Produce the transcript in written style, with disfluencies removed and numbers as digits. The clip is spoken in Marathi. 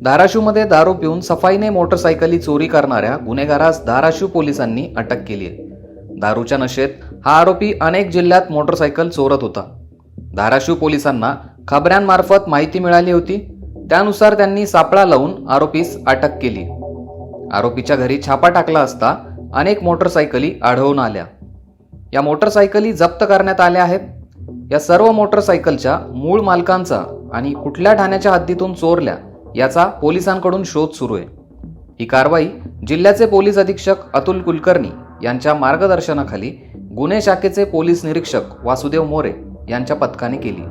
धाराशिवमध्ये दारू पिऊन सफाईने मोटरसायकली चोरी करणाऱ्या गुन्हेगारास धाराशिव पोलिसांनी अटक केली आहे. दारूच्या नशेत हा आरोपी अनेक जिल्ह्यात मोटरसायकल चोरत होता. धाराशिव पोलिसांना खबऱ्यांमार्फत माहिती मिळाली होती. त्यानुसार त्यांनी सापळा लावून आरोपीस अटक केली. आरोपीच्या घरी छापा टाकला असता अनेक मोटरसायकली आढळून आल्या. या मोटरसायकली जप्त करण्यात आल्या आहेत. या सर्व मोटरसायकलच्या मूळ मालकांचा आणि कुठल्या ठाण्याच्या हद्दीतून चोरल्या याचा पोलिसांकडून शोध सुरू आहे. ही कारवाई जिल्ह्याचे पोलीस अधीक्षक अतुल कुलकर्णी यांच्या मार्गदर्शनाखाली गुन्हे शाखेचे पोलीस निरीक्षक वासुदेव मोरे यांच्या पथकाने केली.